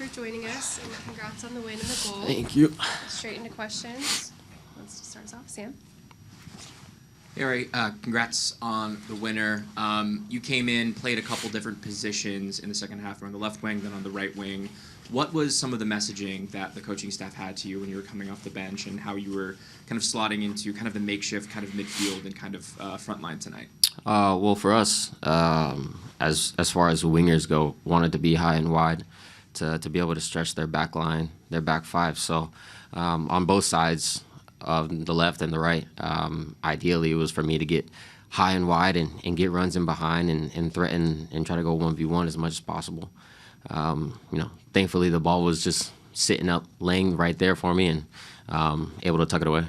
for joining us, and congrats on the win and the goal. Thank you. Straight into questions. Who wants to start us off? Sam? Hey, Ari, congrats on the winner. You came in, played a couple different positions in the second half, on the left wing, then on the right wing. What was some of the messaging that the coaching staff had to you when you were coming off the bench, and how you were kind of slotting into kind of the makeshift kind of midfield and kind of front line tonight? Well, for us, as far as wingers go, wanted to be high and wide to be able to stretch their back line, their back five. So on both sides of the left and the right, ideally it was for me to get high and wide and get runs in behind and threaten and try to go 1v1 as much as possible. Thankfully the ball was just sitting up, laying right there for me, and able to tuck it away.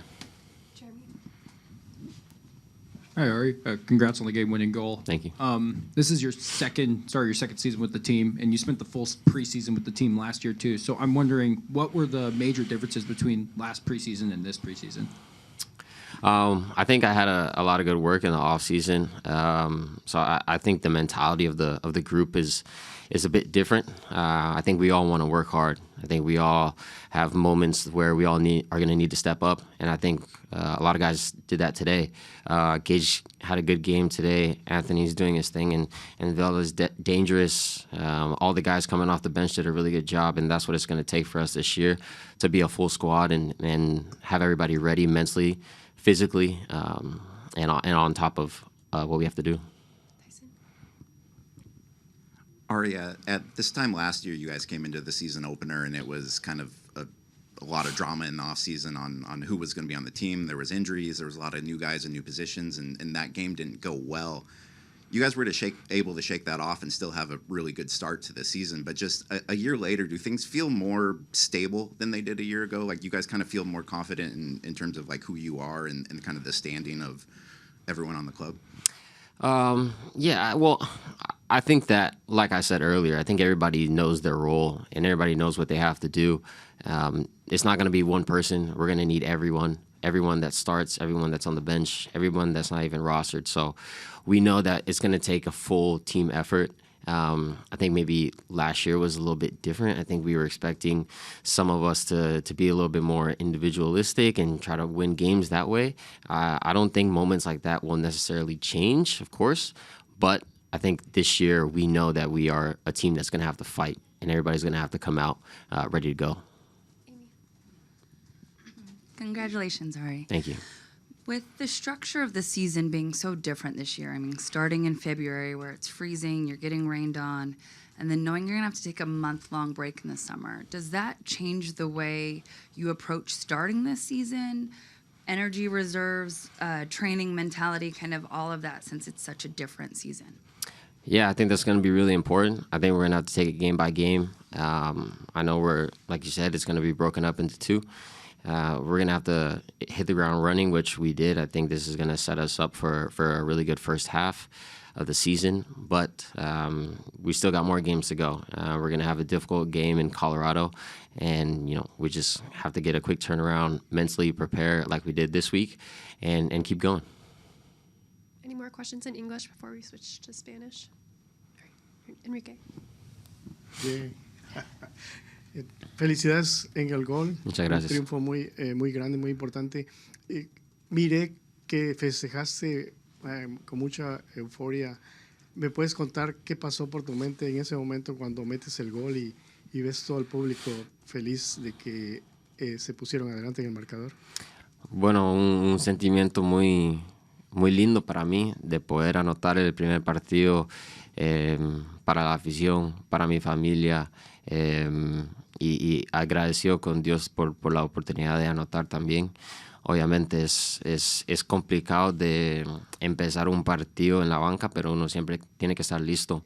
Hi, Ari. Congrats on the game-winning goal. Thank you. This is your second season with the team, and you spent the full preseason with the team last year too. So I'm wondering, what were the major differences between last preseason and this preseason? I think I had a lot of good work in the off season. So I think the mentality of the group is a bit different. I think we all want to work hard. I think we all have moments where we all are going to need to step up, and I think a lot of guys did that today. Gage had a good game today. Anthony's doing his thing, and Vela's dangerous. All the guys coming off the bench did a really good job, and that's what it's going to take for us this year to be a full squad and have everybody ready mentally, physically, and on top of what we have to do. Ari, at this time last year, you guys came into the season opener, and it was kind of a lot of drama in the offseason on who was going to be on the team. There was injuries. There was a lot of new guys in new positions, and that game didn't go well. You guys were able to shake that off and still have a really good start to the season. But just a year later, do things feel more stable than they did a year ago? Like, you guys kind of feel more confident in terms of like who you are and kind of the standing of everyone on the club? Yeah, well, I think that, like I said earlier, I think everybody knows their role and everybody knows what they have to do. It's not going to be one person. We're going to need everyone that starts, everyone that's on the bench, everyone that's not even rostered. So we know that it's going to take a full team effort. I think maybe last year was a little bit different. I think we were expecting some of us to be a little bit more individualistic and try to win games that way. I don't think moments like that will necessarily change, of course, but I think this year we know that we are a team that's going to have to fight, and everybody's going to have to come out ready to go. Congratulations, Ari. Thank you. With the structure of the season being so different this year, I mean, starting in February where it's freezing, you're getting rained on, and then knowing you're going to have to take a month-long break in the summer, does that change the way you approach starting this season? Energy reserves, training mentality, kind of all of that, since it's such a different season? Yeah, I think that's going to be really important. I think we're going to have to take it game by game. I know like you said, it's going to be broken up into two. We're going to have to hit the ground running, which we did. I think this is going to set us up for a really good first half of the season. But we still got more games to go. We're going to have a difficult game in Colorado. And, we just have to get a quick turnaround, mentally prepare like we did this week, and keep going. Any more questions in English before we switch to Spanish? Enrique. Bien. Felicidades en el gol. Muchas gracias. Un triunfo muy grande, muy importante. Miré que festejaste con mucha euforia. ¿Me puedes contar qué pasó por tu mente en ese momento cuando metes el gol y ves todo el público feliz de que se pusieron adelante en el marcador? Bueno, un sentimiento muy lindo para mí de poder anotar el primer partido para la afición, para mi familia, y agradecido con Dios por la oportunidad de anotar también. Obviamente es complicado de empezar un partido en la banca, pero uno siempre tiene que estar listo.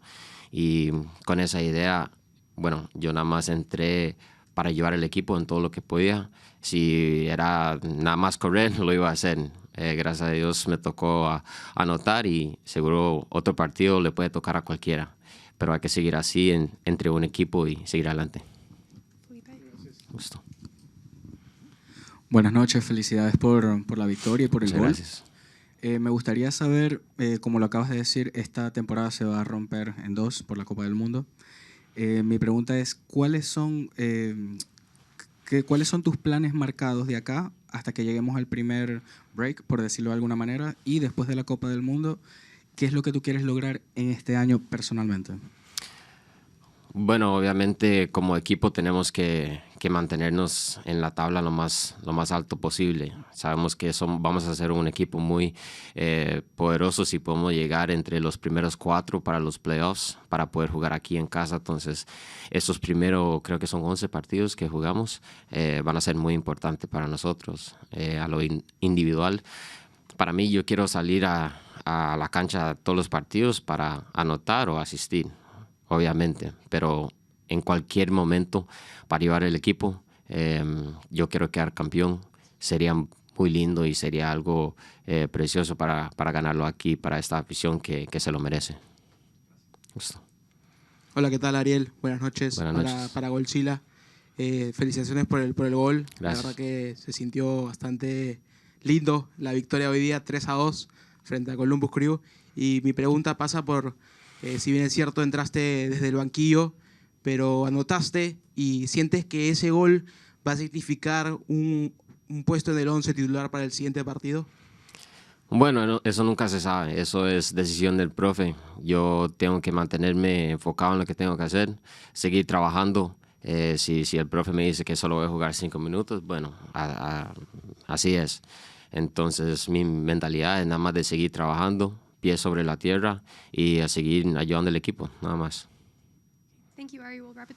Y con esa idea, bueno, yo nada más entré para ayudar al equipo en todo lo que podía. Si era nada más correr, lo iba a hacer. Gracias a Dios me tocó anotar, y seguro otro partido le puede tocar a cualquiera. Pero hay que seguir así entre un equipo y seguir adelante. Gusto. Buenas noches, felicidades por la victoria y por el Muchas gol. gracias. Me gustaría saber, como lo acabas de decir, esta temporada se va a romper en dos por la Copa del Mundo. Mi pregunta es, ¿cuáles son tus planes marcados de acá hasta que lleguemos al primer break, por decirlo de alguna manera, y después de la Copa del Mundo? ¿Qué es lo que tú quieres lograr en este año personalmente? Bueno, obviamente como equipo tenemos que mantenernos en la tabla lo más alto posible. Sabemos que vamos a ser un equipo muy poderoso si podemos llegar entre los primeros 4 para los playoffs, para poder jugar aquí en casa. Entonces, estos primeros, creo que son 11 partidos que jugamos, van a ser muy importantes para nosotros. A lo individual, para mí, yo quiero salir a la cancha todos los partidos para anotar o asistir, obviamente, pero en cualquier momento para llevar el equipo, yo quiero quedar campeón. Sería muy lindo y sería algo precioso para ganarlo aquí, para esta afición que se lo merece. Gusto. Hola, ¿qué tal, Ariel? Buenas noches. Buenas noches. Para Golzila. Felicitaciones por el gol. Gracias. La verdad que se sintió bastante lindo la victoria hoy día, 3-2 frente a Columbus Crew. Y mi pregunta pasa por, si bien es cierto, entraste desde el banquillo, pero anotaste, y sientes que ese gol va a significar un puesto en el 11 titular para el siguiente partido. Bueno, eso nunca se sabe, eso es decisión del profe. Yo tengo que mantenerme enfocado en lo que tengo que hacer, seguir trabajando. Si el profe me dice que solo voy a jugar 5 minutos, bueno, así es. Entonces mi mentalidad es nada más de seguir trabajando, pies sobre la tierra, y a seguir ayudando al equipo, nada más. Thank you, Ari. We'll wrap it there.